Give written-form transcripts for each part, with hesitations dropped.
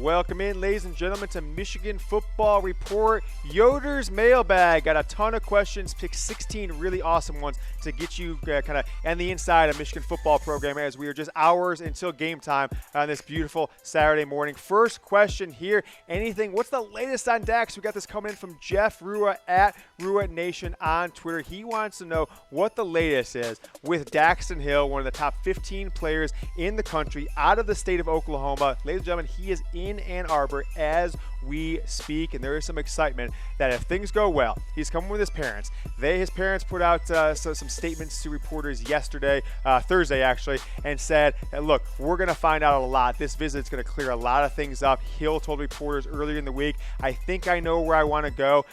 Welcome in, ladies and gentlemen, to Michigan Football Report. Yoder's Mailbag. Got a ton of questions. Picked 16 really awesome ones to get you kind of on the inside of Michigan football program as we are just hours until game time on this beautiful Saturday morning. First question here. What's the latest on Dax? We got this coming in from Jeff Rua at Rua Nation on Twitter. He wants to know what the latest is with Daxton Hill, one of the top 15 players in the country out of the state of Oklahoma. Ladies and gentlemen, he is in Ann Arbor as we speak, and there is some excitement that if things go well, he's coming with his parents. His parents put out some statements to reporters Thursday actually, and said, look, we're going to find out a lot. This visit's going to clear a lot of things up. Hill told reporters earlier in the week, I think I know where I want to go.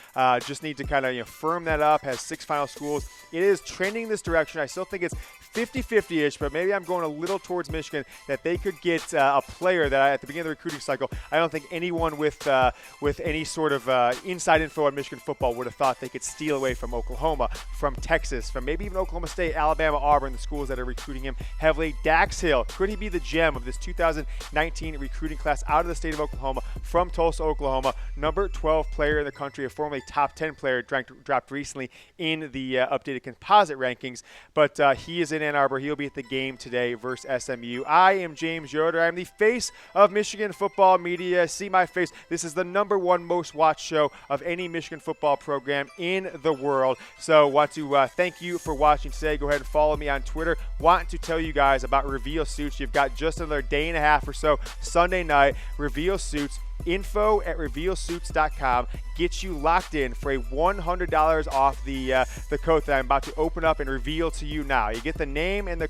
Just need to kind of firm that up. Has 6 final schools. It is trending this direction. I still think it's 50-50-ish, but maybe I'm going a little towards Michigan that they could get a player that at the beginning of the recruiting cycle, I don't think anyone with any sort of inside info on Michigan football would have thought they could steal away from Oklahoma, from Texas, from maybe even Oklahoma State, Alabama, Auburn, the schools that are recruiting him heavily. Dax Hill, could he be the gem of this 2019 recruiting class out of the state of Oklahoma from Tulsa, Oklahoma? Number 12 player in the country, a formerly top 10 player, dropped recently in the updated composite rankings, but he is in Ann Arbor. He'll be at the game today versus SMU. I am James Yoder. I'm the face of Michigan football media. See my face. This is the #1 most watched show of any Michigan football program in the world. So want to thank you for watching today. Go ahead and follow me on Twitter. Want to tell you guys about Reveal Suits. You've got just another day and a half or so Sunday night. Reveal Suits. Info at revealsuits.com gets you locked in for a $100 off the coat that I'm about to open up and reveal to you now. You get the name and the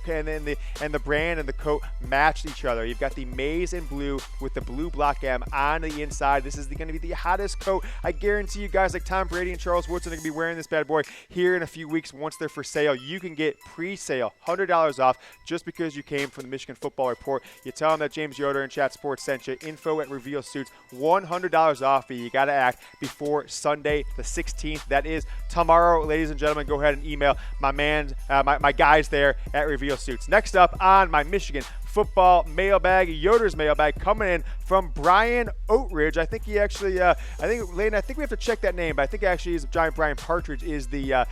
brand and the coat match each other. You've got the maize and blue with the blue block M on the inside. This is going to be the hottest coat. I guarantee you guys like Tom Brady and Charles Woodson are going to be wearing this bad boy here in a few weeks. Once they're for sale, you can get pre-sale $100 off just because you came from the Michigan Football Report. You tell them that James Yoder and Chat Sports sent you. Info at Reveal Suits. $100 off, but you got to act before Sunday the 16th. That is tomorrow, ladies and gentlemen. Go ahead and email my guys there at Reveal Suits. Next up on my Michigan Football Mailbag, Yoder's Mailbag, coming in from Brian Oatridge. I think he actually, Layden, I think we have to check that name, but I think actually is Giant Brian Partridge is the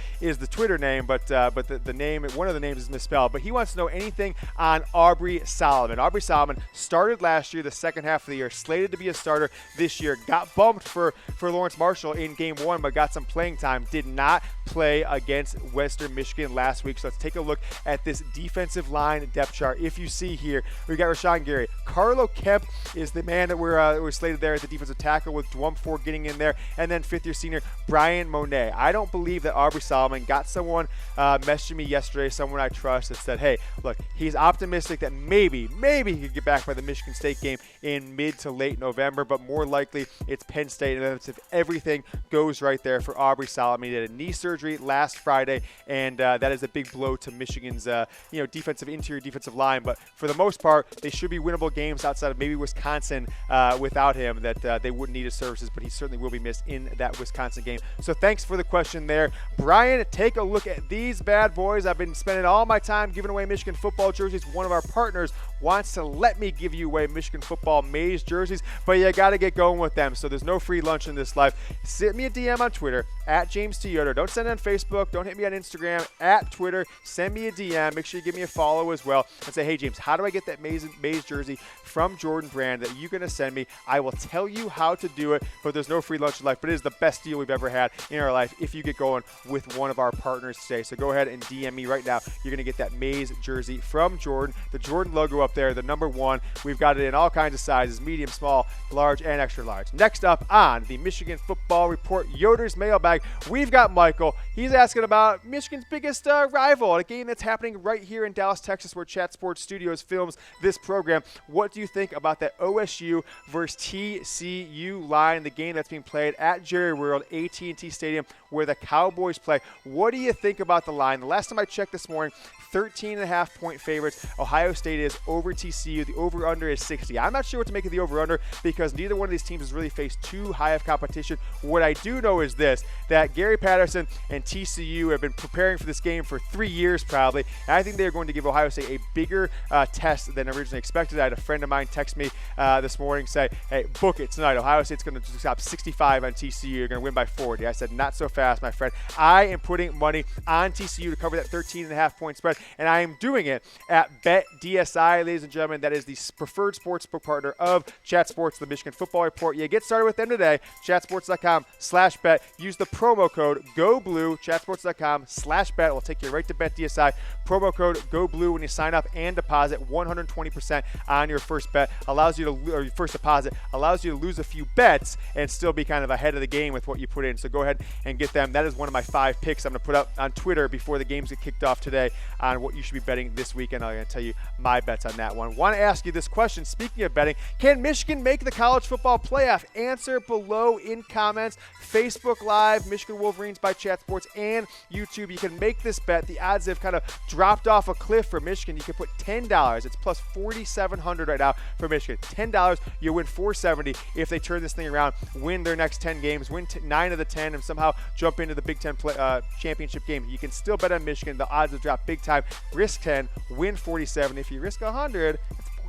Twitter name, but the name, one of the names is misspelled. But he wants to know anything on Aubrey Solomon. Aubrey Solomon started last year, the second half of the year, slated to be a starter this year. Got bumped for Lawrence Marshall in game 1, but got some playing time. Did not play against Western Michigan last week. So let's take a look at this defensive line depth chart. If you see here, we got Rashawn Gary. Carlo Kemp is the man that we're slated there at the defensive tackle, with Dwumfor getting in there, and then fifth-year senior Brian Monet. I don't believe that Aubrey Solomon got someone messaging me yesterday, someone I trust, that said, hey, look, he's optimistic that maybe he could get back by the Michigan State game in mid to late November, but more likely it's Penn State, and that's if everything goes right there for Aubrey Solomon. He did a knee surgery last Friday, and that is a big blow to Michigan's interior defensive line. But for the most part, they should be winnable games outside of maybe Wisconsin without him, that they wouldn't need his services, but he certainly will be missed in that Wisconsin game. So thanks for the question there. Brian, take a look at these bad boys. I've been spending all my time giving away Michigan football jerseys. One of our partners wants to let me give you away Michigan football maize jerseys, but you got to get going with them. So there's no free lunch in this life. Send me a DM on Twitter at James T. Yoder. Don't send it on Facebook. Don't hit me on Instagram. At Twitter, send me a DM. Make sure you give me a follow as well and say, hey, James, how do I get that maize jersey from Jordan Brand that you're going to send me? I will tell you how to do it, but there's no free lunch in life. But it is the best deal we've ever had in our life if you get going with one of our partners today. So go ahead and DM me right now. You're going to get that maize jersey from Jordan. The Jordan logo up there, the #1. We've got it in all kinds of sizes, medium, small, large, and extra large. Next up on the Michigan Football Report, Yoder's Mailbag, we've got Michael. He's asking about Michigan's biggest rival, a game that's happening right here in Dallas, Texas, where Chat Sports Studios films this program. What do you think about that OSU versus TCU line, the game that's being played at Jerry World, AT&T Stadium, where the Cowboys play? What do you think about the line? The last time I checked this morning, 13.5-point favorites. Ohio State is over TCU. The over-under is 60. I'm not sure what to make of the over-under because neither one of these teams has really faced too high of competition. What I do know is this. that Gary Patterson and TCU have been preparing for this game for 3 years probably, and I think they're going to give Ohio State a bigger test than originally expected. I had a friend of mine text me this morning say, hey, book it tonight. Ohio State's going to drop 65 on TCU. You're going to win by 40. I said, not so fast, my friend. I am putting money on TCU to cover that 13.5 point spread, and I am doing it at BetDSI, ladies and gentlemen. That is the preferred sportsbook partner of Chat Sports, the Michigan Football Report. You get started with them today, chatsports.com/bet. Use the promo code GOBLUE, chatsports.com/bet. It will take you right to BetDSI. Promo code GOBLUE when you sign up and deposit 120% on your first bet. Allows you to, or your first deposit, allows you to lose a few bets and still be kind of ahead of the game with what you put in. So go ahead and get them. That is one of my 5 picks I'm going to put up on Twitter before the games get kicked off today on what you should be betting this weekend. I'm going to tell you my bets on that one. Want to ask you this question. Speaking of betting, can Michigan make the college football playoff? Answer below in comments. Facebook Live, Michigan Wolverines by Chat Sports, and YouTube. You can make this bet. The odds have kind of dropped off a cliff for Michigan. You can put $10. It's plus 4,700 right now for Michigan. $10, you win $470 if they turn this thing around, win their next 10 games, win 9 of the 10, and somehow jump into the Big Ten championship game. You can still bet on Michigan. The odds have dropped big time. Risk 10, win 47. If you risk 100,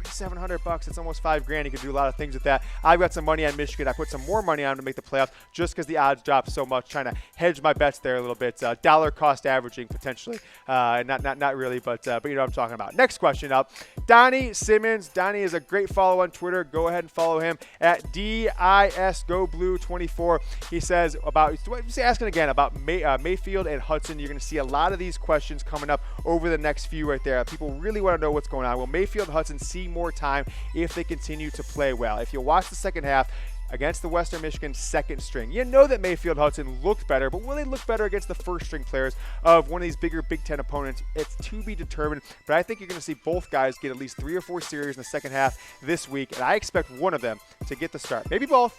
$700. It's almost $5,000. You can do a lot of things with that. I've got some money on Michigan. I put some more money on to make the playoffs just because the odds dropped so much. Trying to hedge my bets there a little bit. Dollar cost averaging potentially. Not really, but you know what I'm talking about. Next question up. Donnie Simmons. Donnie is a great follow on Twitter. Go ahead and follow him at DISGoBlue24. He says about, he's asking again about Mayfield and Hudson. You're going to see a lot of these questions coming up over the next few right there. People really want to know what's going on. Will Mayfield and Hudson see more time if they continue to play well? If you watch the second half against the Western Michigan second string, you know that Mayfield Hudson looked better, but will they look better against the first string players of one of these bigger Big Ten opponents? It's to be determined, but I think you're going to see both guys get at least 3 or 4 series in the second half this week, and I expect one of them to get the start. Maybe both,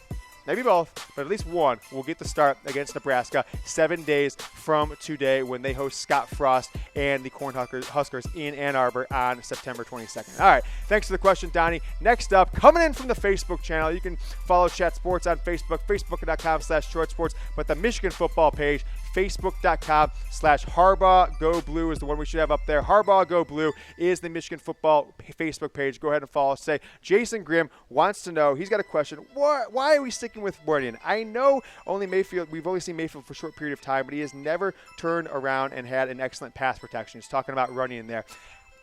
but at least one will get the start against Nebraska 7 days from today when they host Scott Frost and the Cornhuskers in Ann Arbor on September 22nd. All right, thanks for the question, Donnie. Next up, coming in from the Facebook channel, you can follow Chat Sports on Facebook, facebook.com/shortsports, but the Michigan football page, facebook.com/Harbaugh Go Blue is the one we should have up there. Harbaugh Go Blue is the Michigan football Facebook page. Go ahead and follow. Say, Jason Grimm wants to know, he's got a question. Why are we sticking with Runyan? I know we've only seen Mayfield for a short period of time, but he has never turned around and had an excellent pass protection. He's talking about Runyan there.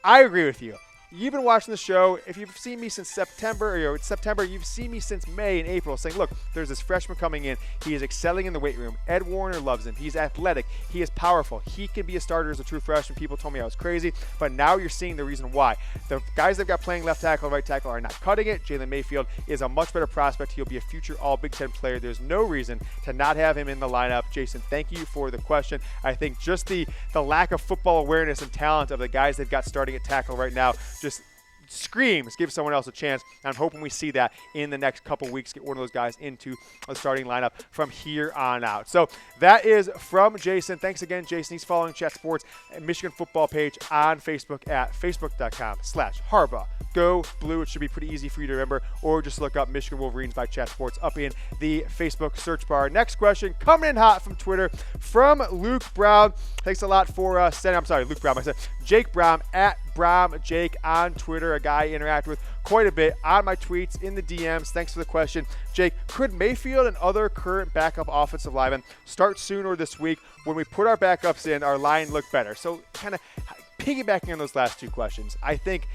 I agree with you. You've been watching the show. If you've seen me since September, you've seen me since May and April saying, look, there's this freshman coming in. He is excelling in the weight room. Ed Warner loves him. He's athletic. He is powerful. He can be a starter as a true freshman. People told me I was crazy, but now you're seeing the reason why. The guys they've got playing left tackle and right tackle are not cutting it. Jalen Mayfield is a much better prospect. He'll be a future All-Big Ten player. There's no reason to not have him in the lineup. Jason, thank you for the question. I think just the lack of football awareness and talent of the guys they've got starting at tackle right now just screams give someone else a chance. I'm hoping we see that in the next couple weeks, get one of those guys into a starting lineup from here on out. So that is from Jason. Thanks again, Jason. He's following Chat Sports Michigan football page on Facebook at facebook.com/Harbaugh Go Blue. It should be pretty easy for you to remember, or just look up Michigan Wolverines by Chat Sports up in the Facebook search bar. Next question coming in hot from Twitter from Luke Brown. Thanks a lot for sending. I'm sorry, Luke Brown. I said Jake Brown at Brown Jake on Twitter, a guy I interact with quite a bit on my tweets, in the DMs. Thanks for the question. Jake, could Mayfield and other current backup offensive linemen start sooner this week? When we put our backups in, our line look better. So kind of piggybacking on those last two questions, I think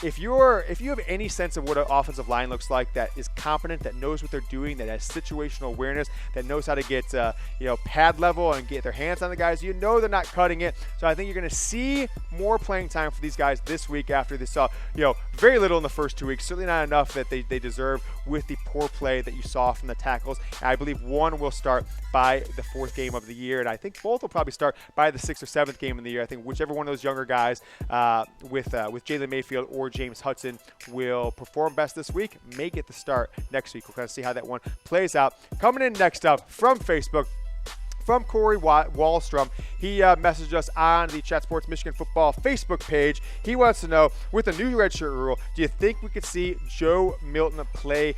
if you have any sense of what an offensive line looks like that is competent, that knows what they're doing, that has situational awareness, that knows how to get pad level and get their hands on the guys, you know they're not cutting it. So I think you're going to see more playing time for these guys this week after they saw very little in the first 2 weeks. Certainly not enough that they deserve with the poor play that you saw from the tackles. And I believe one will start by the 4th game of the year, and I think both will probably start by the 6th or 7th game of the year. I think whichever one of those younger guys with Jalen Mayfield or James Hudson will perform best this week may get the start next week. We'll kind of see how that one plays out. Coming in next up from Facebook, from Corey Wallstrom. He messaged us on the Chat Sports Michigan Football Facebook page. He wants to know, with the new redshirt rule, do you think we could see Joe Milton play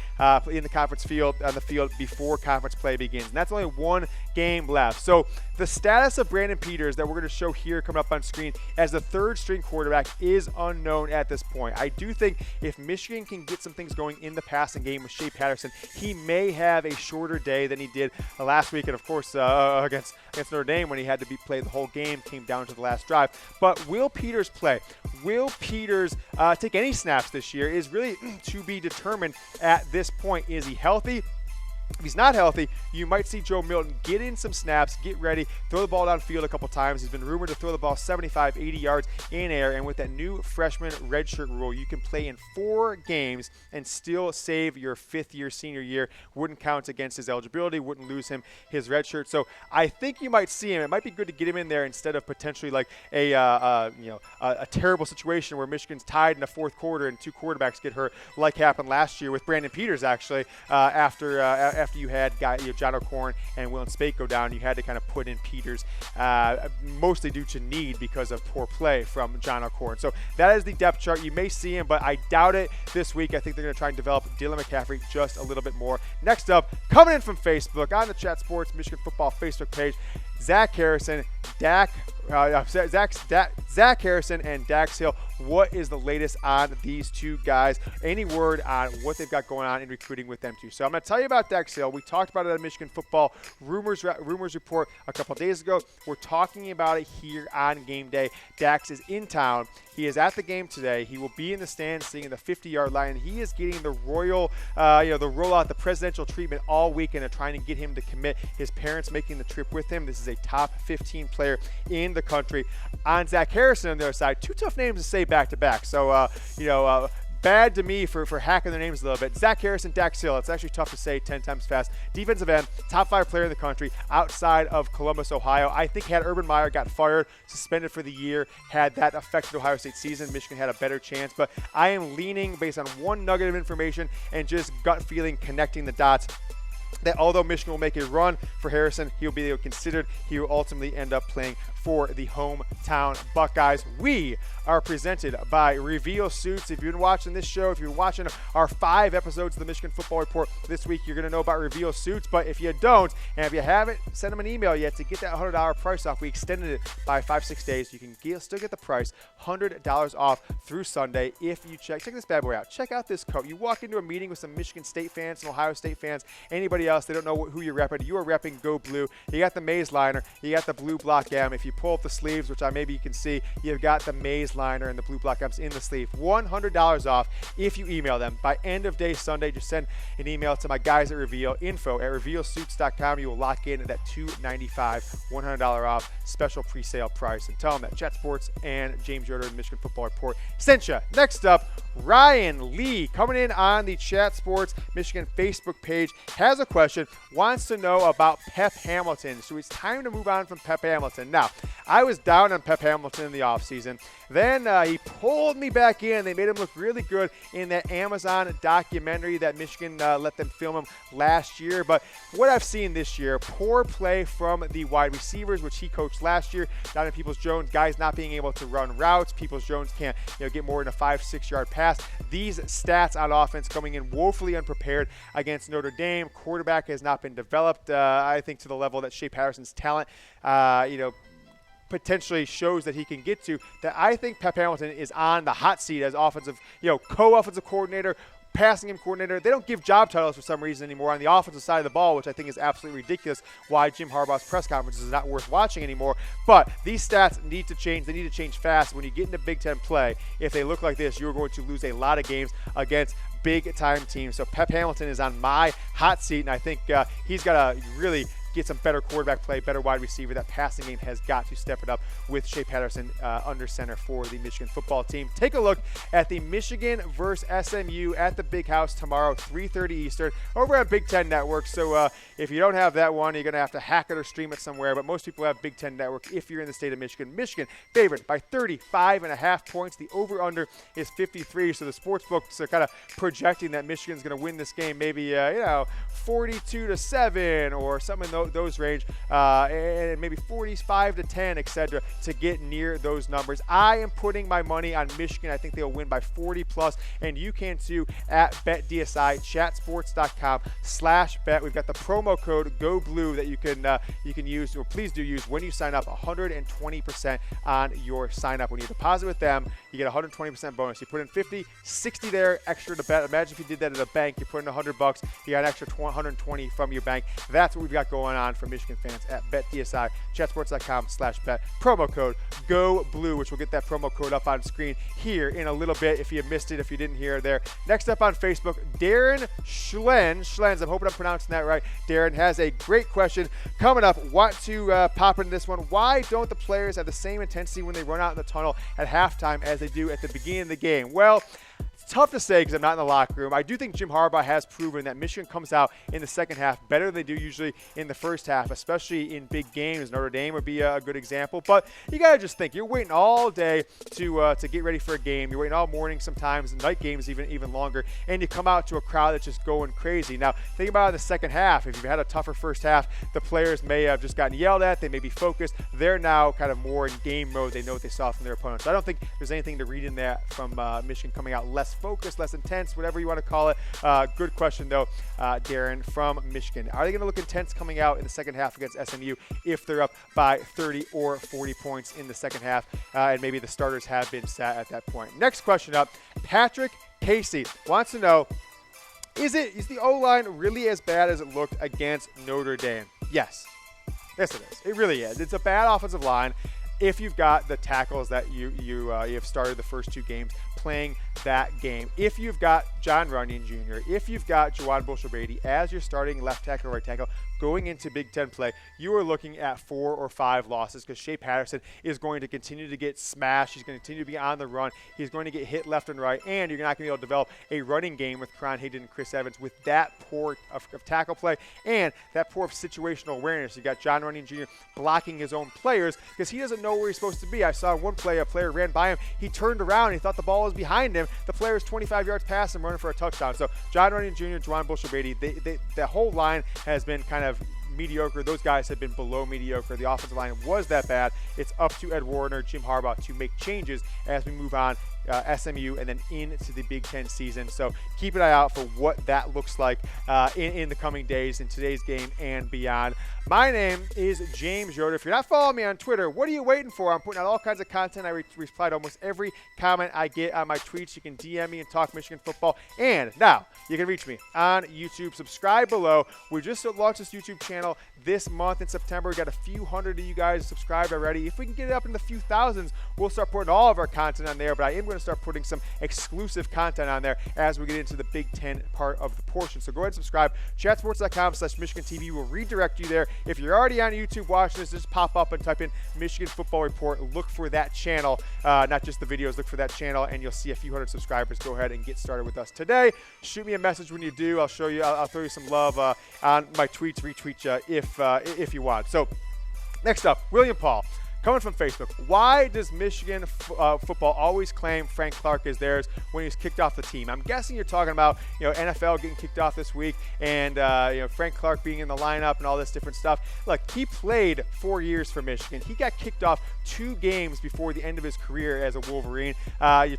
in the conference field on the field before conference play begins? And that's only one game left. So the status of Brandon Peters that we're going to show here coming up on screen as the third string quarterback is unknown at this point. I do think if Michigan can get some things going in the passing game with Shea Patterson, he may have a shorter day than he did last week, and of course against Notre Dame when he had to play the whole game, came down to the last drive. But will Peters play? Will Peters take any snaps this year is really to be determined at this point. Is he healthy? If he's not healthy, you might see Joe Milton get in some snaps, get ready, throw the ball downfield a couple times. He's been rumored to throw the ball 75, 80 yards in air, and with that new freshman redshirt rule, you can play in 4 games and still save your fifth-year senior year. Wouldn't count against his eligibility, wouldn't lose him his redshirt. So I think you might see him. It might be good to get him in there instead of potentially like a terrible situation where Michigan's tied in the fourth quarter and 2 quarterbacks get hurt, like happened last year with Brandon Peters actually after you had John O'Corn and Willen Spate go down. You had to kind of put in Peters, mostly due to need because of poor play from John O'Corn. So that is the depth chart. You may see him, but I doubt it this week. I think they're going to try and develop Dylan McCaffrey just a little bit more. Next up, coming in from Facebook on the Chat Sports Michigan Football Facebook page, Zach Harrison, Zach Harrison and Dax Hill. What is the latest on these two guys? Any word on what they've got going on in recruiting with them too? So I'm going to tell you about Dax Hill. We talked about it at Michigan Football Rumors Report a couple days ago. We're talking about it here on game day. Dax is in town. He is at the game today. He will be in the stands sitting in the 50-yard line. He is getting the royal, the rollout, the presidential treatment all weekend of trying to get him to commit. His parents making the trip with him. This is a top 15 player in the country. On Zach Harrison on the other side, 2 tough names to say back-to-back. So, bad to me for hacking their names a little bit. Zach Harrison, Dax Hill. It's actually tough to say 10 times fast. Defensive end, top 5 player in the country outside of Columbus, Ohio. I think had Urban Meyer got fired, suspended for the year, had that affected Ohio State season, Michigan had a better chance. But I am leaning based on one nugget of information and just gut feeling, connecting the dots, that although Michigan will make a run for Harrison, he'll be considered. He will ultimately end up playing for the hometown Buckeyes. We are presented by Reveal Suits. If you've been watching this show, if you're watching our 5 episodes of the Michigan Football Report this week, you're going to know about Reveal Suits. But if you don't, and if you haven't sent them an email yet to get that $100 price off, we extended it by 5-6 days. You can still get the price, $100 off through Sunday if you check this bad boy out. Check out this coat. You walk into a meeting with some Michigan State fans, some Ohio State fans, anybody else, they don't know who you're repping. You are repping Go Blue. You got the Maze Liner. You got the Blue Block M. If you pull up the sleeves, which maybe you can see, you've got the Maze Liner and the Blue Block M's in the sleeve. $100 off if you email them. By end of day Sunday, just send an email to my guys at Reveal, info@revealsuits.com. You will lock in at that $295, $100 off special pre-sale price. And tell them that Chat Sports and James Yoder and the Michigan Football Report sent you. Next up, Ryan Lee coming in on the Chat Sports Michigan Facebook page has a question, wants to know about Pep Hamilton. So it's time to move on from Pep Hamilton. Now, I was down on Pep Hamilton in the offseason. Then he pulled me back in. They made him look really good in that Amazon documentary that Michigan let them film him last year. But what I've seen this year, poor play from the wide receivers, which he coached last year. Donovan Peoples-Jones, guys not being able to run routes. Peoples-Jones can't get more than a 5-6 yard pass. These stats on offense coming in woefully unprepared against Notre Dame. Quarterback has not been developed, I think, to the level that Shea Patterson's talent, potentially shows that he can get to. That I think Pep Hamilton is on the hot seat as offensive, co-offensive coordinator, passing game coordinator. They don't give job titles for some reason anymore on the offensive side of the ball, which I think is absolutely ridiculous. Why Jim Harbaugh's press conferences is not worth watching anymore. But these stats need to change. They need to change fast. When you get into Big Ten play, if they look like this, you're going to lose a lot of games against big-time teams. So Pep Hamilton is on my hot seat, and I think he's got to really get some better quarterback play, better wide receiver. That passing game has got to step it up with Shea Patterson under center for the Michigan football team. Take a look at the Michigan versus SMU at the Big House tomorrow, 3:30 Eastern, over at Big Ten Network. So if you don't have that one, you're going to have to hack it or stream it somewhere. But most people have Big Ten Network if you're in the state of Michigan. Michigan favored by 35.5 points. The over-under is 53. So the sports books are kind of projecting that Michigan's going to win this game maybe, 42-7 or something in those those range, and maybe 45 to 10, etc., to get near those numbers. I am putting my money on Michigan. I think they'll win by 40 plus, and you can too at BetDSI, chatsports.com/bet. We've got the promo code GOBLUE that you can use, or please do use when you sign up. 120% on your sign up. When you deposit with them, you get 120% bonus. You put in 50, 60 there extra to bet. Imagine if you did that at a bank. You put in $100, you got an extra 120 from your bank. That's what we've got going on for Michigan fans at BetDSI, chatsports.com/bet. Promo code GOBLUE, which we'll get that promo code up on screen here in a little bit if you missed it, if you didn't hear it there. Next up on Facebook, Darren Schlens, I'm hoping I'm pronouncing that right. Darren has a great question coming up. Want to pop into this one. Why don't the players have the same intensity when they run out in the tunnel at halftime as they do at the beginning of the game? Well, it's tough to say because I'm not in the locker room. I do think Jim Harbaugh has proven that Michigan comes out in the second half better than they do usually in the first half, especially in big games. Notre Dame would be a good example. But you got to just think, you're waiting all day to get ready for a game. You're waiting all morning sometimes, night games even longer, and you come out to a crowd that's just going crazy. Now, think about it in the second half. If you've had a tougher first half, the players may have just gotten yelled at. They may be focused. They're now kind of more in game mode. They know what they saw from their opponents. So I don't think there's anything to read in that from Michigan coming out less focused, less intense, whatever you want to call it. Good question, though, Darren from Michigan. Are they going to look intense coming out in the second half against SMU if they're up by 30 or 40 points in the second half, and maybe the starters have been sat at that point? Next question up, Patrick Casey wants to know, is the O-line really as bad as it looked against Notre Dame? Yes. Yes, it is. It really is. It's a bad offensive line if you've got the tackles that you have started the first two games playing that game. If you've got John Runyan Jr., if you've got Juwan Bushell-Brady as your starting left tackle or right tackle going into Big Ten play, you are looking at 4 or 5 losses because Shea Patterson is going to continue to get smashed. He's going to continue to be on the run. He's going to get hit left and right, and you're not going to be able to develop a running game with Karan Hayden and Chris Evans with that poor of tackle play and that poor of situational awareness. You got John Runyan Jr. blocking his own players because he doesn't know where he's supposed to be. I saw one play, a player ran by him. He turned around. And he thought the ball was behind him. The player is 25 yards past him running for a touchdown. So John Runyan Jr., Juwan Bushell-Brady, the whole line has been kind of mediocre. Those guys have been below mediocre. The offensive line was that bad. It's up to Ed Warner, Jim Harbaugh to make changes as we move on. SMU and then into the Big Ten season. So keep an eye out for what that looks like in the coming days in today's game and beyond. My name is James Yoder. If you're not following me on Twitter, what are you waiting for? I'm putting out all kinds of content. I reply to almost every comment I get on my tweets. You can DM me and talk Michigan football. And now you can reach me on YouTube. Subscribe below. We just launched this YouTube channel this month in September. We got a few hundred of you guys subscribed already. If we can get it up in the few thousands, we'll start putting all of our content on there. But I am going to start putting some exclusive content on there as we get into the Big Ten part of the portion. So go ahead and subscribe. Chatsports.com/Michigan TV will redirect you there. If you're already on YouTube watching this, just pop up and type in Michigan Football Report. Look for that channel, not just the videos. Look for that channel, and you'll see a few hundred subscribers. Go ahead and get started with us today. Shoot me a message when you do. I'll show you. I'll throw you some love on my tweets. Retweet you if you want. So next up, William Paul. Coming from Facebook, why does Michigan football always claim Frank Clark is theirs when he's kicked off the team? I'm guessing you're talking about NFL getting kicked off this week and Frank Clark being in the lineup and all this different stuff. Look, he played 4 years for Michigan. He got kicked off 2 games before the end of his career as a Wolverine. They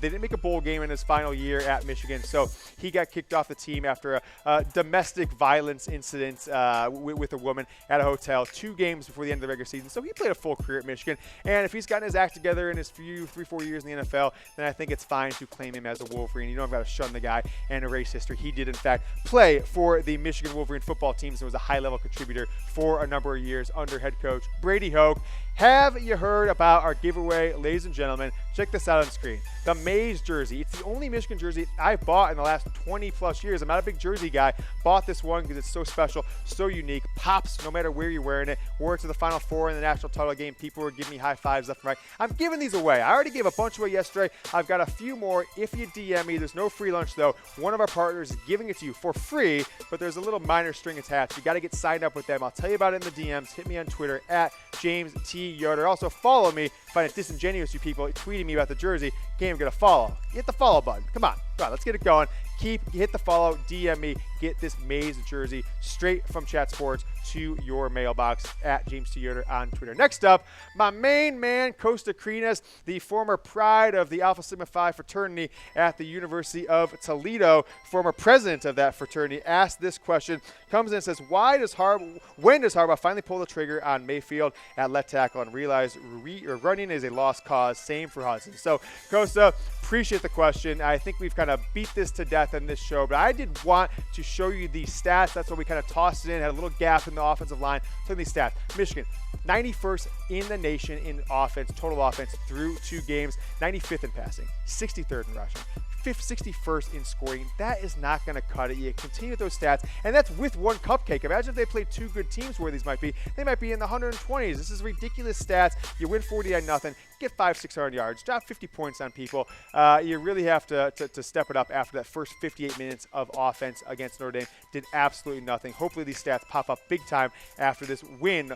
didn't make a bowl game in his final year at Michigan, so he got kicked off the team after a domestic violence incident with a woman at a hotel 2 games before the end of the regular season. So he played a full career at Michigan, and if he's gotten his act together in his 3-4 years in the NFL, then I think it's fine to claim him as a Wolverine. You don't have got to shun the guy and erase history. He did in fact play for the Michigan Wolverine football teams and was a high-level contributor for a number of years under head coach Brady Hoke. Have you heard about our giveaway, ladies and gentlemen? Check this out on the screen. The Maze jersey. It's the only Michigan jersey I've bought in the last 20 plus years. I'm not a big jersey guy. Bought this one because it's so special, so unique. Pops no matter where you're wearing it. Wore it to the Final Four in the national title game. People were giving me high fives left and right. I'm giving these away. I already gave a bunch away yesterday. I've got a few more if you DM me. There's no free lunch though. One of our partners is giving it to you for free, but there's a little minor string attached. You got to get signed up with them. I'll tell you about it in the DMs. Hit me on Twitter at James T. Yoder. Also follow me. Find it disingenuous, you people tweeting me about the jersey. Can't even get a follow. Hit the follow button. Come on. All right, let's get it going. Hit the follow, DM me, get this Maze jersey straight from Chat Sports to your mailbox at James T. Yoder on Twitter. Next up, my main man, Costa Crinas, the former pride of the Alpha Sigma Phi fraternity at the University of Toledo, former president of that fraternity, asked this question, comes in and says, when does Harbaugh finally pull the trigger on Mayfield at left tackle and realize Runyan is a lost cause? Same for Hudson. So, Costa, appreciate the question. I think we've kind of beat this to death in this show, but I did want to show you the stats. That's why we kind of tossed it in, had a little gap in the offensive line. Look at these stats. Michigan, 91st in the nation in offense, total offense through 2 games, 95th in passing, 63rd in rushing, 61st in scoring. That is not going to cut it. You continue with those stats, and that's with one cupcake. Imagine if they played 2 good teams where these might be. They might be in the 120s. This is ridiculous stats. You win 49-0, get 500-600 yards, drop 50 points on people. You really have to step it up after that first 58 minutes of offense against Notre Dame. Did absolutely nothing. Hopefully these stats pop up big time after this win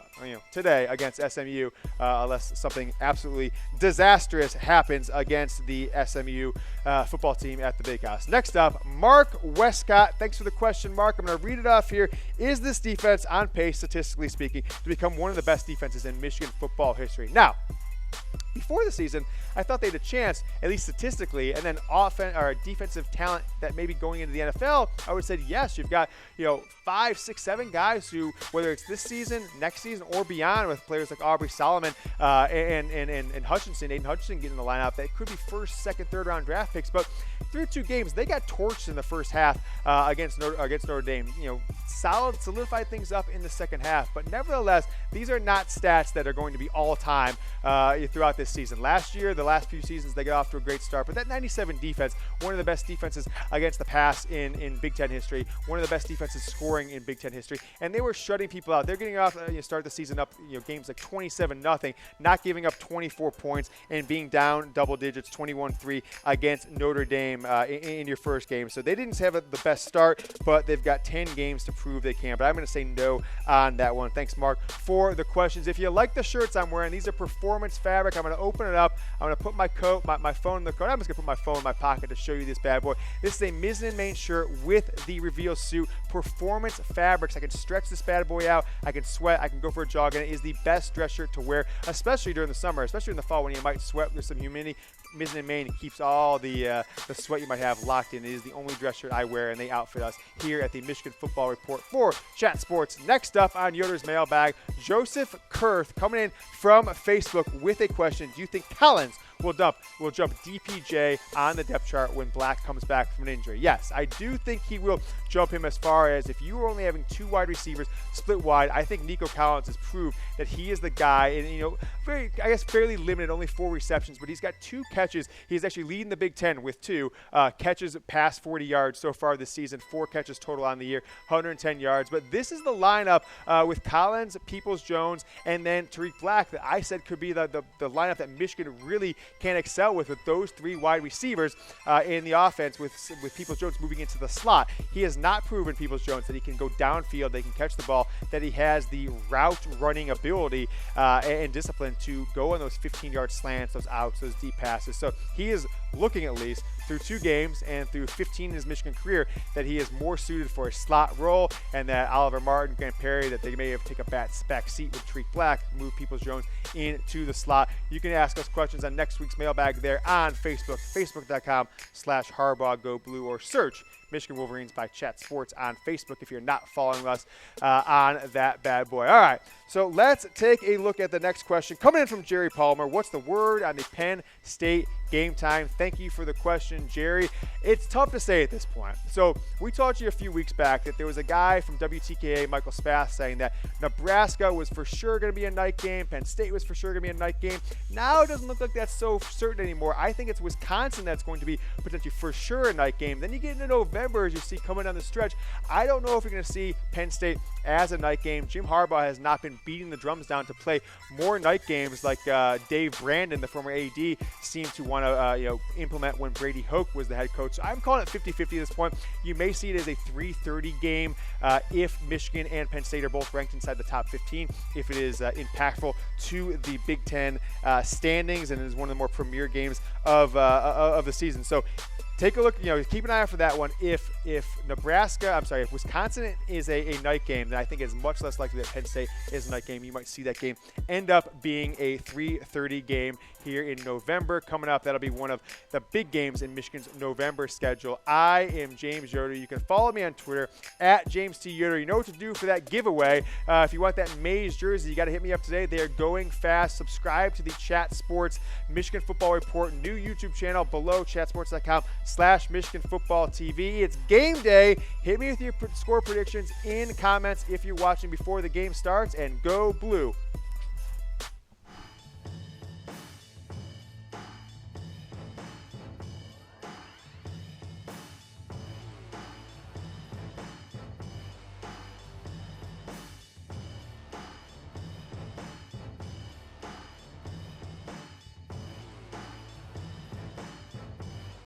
today against SMU, unless something absolutely disastrous happens against the SMU football team at the Big House. Next up, Mark Westcott. Thanks for the question, Mark. I'm going to read it off here. Is this defense on pace, statistically speaking, to become one of the best defenses in Michigan football history? Now, before the season, I thought they had a chance, at least statistically, and then defensive talent that maybe going into the NFL, I would have said yes. You've got 5, 6, 7 guys who, whether it's this season, next season, or beyond, with players like Aubrey Solomon and Hutchinson, Aiden Hutchinson getting in the lineup, that could be first, second, third round draft picks. But through 2 games, they got torched in the first half against Notre Dame. Solidified things up in the second half. But nevertheless, these are not stats that are going to be all time throughout this season. Last year, the last few seasons, they got off to a great start. But that 97 defense, one of the best defenses against the pass in Big Ten history, one of the best defenses scoring in Big Ten history, and they were shutting people out. They're getting off, start the season up, games like 27-0, not giving up 24 points and being down double digits, 21-3 against Notre Dame in your first game. So they didn't have the best start, but they've got 10 games to prove they can. But I'm going to say no on that one. Thanks, Mark, for the questions. If you like the shirts I'm wearing, these are performance fabric. I'm going to open it up. I'm going to put my coat, my phone in the coat. I'm just going to put my phone in my pocket to show you this bad boy. This is a mizzen and main shirt with the reveal suit. Performance fabrics. I can stretch this bad boy out. I can sweat. I can go for a jog, and it is the best dress shirt to wear, especially during the summer, especially in the fall when you might sweat with some humidity. Mizzen and main keeps all the sweat you might have locked in. It is the only dress shirt I wear, and they outfit us here at the Michigan Football Report for Chat Sports. Next up on Yoder's Mailbag, Joseph Kurth coming in from Facebook with a question. Do you think Collins will jump DPJ on the depth chart when Black comes back from an injury? Yes, I do think he will jump him, as far as if you were only having 2 wide receivers split wide. I think Nico Collins has proved that he is the guy, and fairly limited, only 4 receptions, but he's got 2 catches. He's actually leading the Big Ten with 2 catches past 40 yards so far this season, 4 catches total on the year, 110 yards. But this is the lineup with Collins, Peoples-Jones, and then Tariq Black that I said could be the lineup that Michigan really can excel with those 3 wide receivers in the offense, with Peoples-Jones moving into the slot. He has not proven, Peoples-Jones, that he can go downfield, they can catch the ball, that he has the route running ability and discipline to go on those 15-yard slants, those outs, those deep passes. So he is looking, at least through 2 games and through 15 in his Michigan career, that he is more suited for a slot role, and that Oliver Martin, Grant Perry, that they may have take a back seat with Tariq Black, move Peoples-Jones into the slot. You can ask us questions on next week's mailbag there on Facebook, facebook.com/HarbaughGoBlue, or search Michigan Wolverines by Chat Sports on Facebook if you're not following us on that bad boy. All right, so let's take a look at the next question. Coming in from Jerry Palmer, what's the word on the Penn State game time? Thank you for the question, Jerry. It's tough to say at this point. So we talked to you a few weeks back that there was a guy from WTKA, Michael Spath, saying that Nebraska was for sure going to be a night game. Penn State was for sure going to be a night game. Now it doesn't look like that's so certain anymore. I think it's Wisconsin that's going to be potentially for sure a night game. Then you get into November, as you see coming down the stretch. I don't know if you're going to see Penn State as a night game. Jim Harbaugh has not been beating the drums down to play more night games like Dave Brandon, the former AD, seemed to want to implement when Brady Hoke was the head coach. So I'm calling it 50-50 at this point. You may see it as a 3:30 game if Michigan and Penn State are both ranked inside the top 15, if it is impactful to the Big Ten standings and is one of the more premier games of the season. So take a look. Keep an eye out for that one. If Wisconsin is a night game, then I think it's much less likely that Penn State is a night game. You might see that game end up being a 3:30 game here in November coming up. That'll be one of the big games in Michigan's November schedule. I am James Yoder. You can follow me on Twitter at James T. Yoder. You know what to do for that giveaway. If you want that Mays jersey, you got to hit me up today. They are going fast. Subscribe to the Chat Sports Michigan Football Report new YouTube channel below chatsports.com/Michigan Football TV. It's game day. Hit me with your score predictions in comments if you're watching before the game starts, and go blue.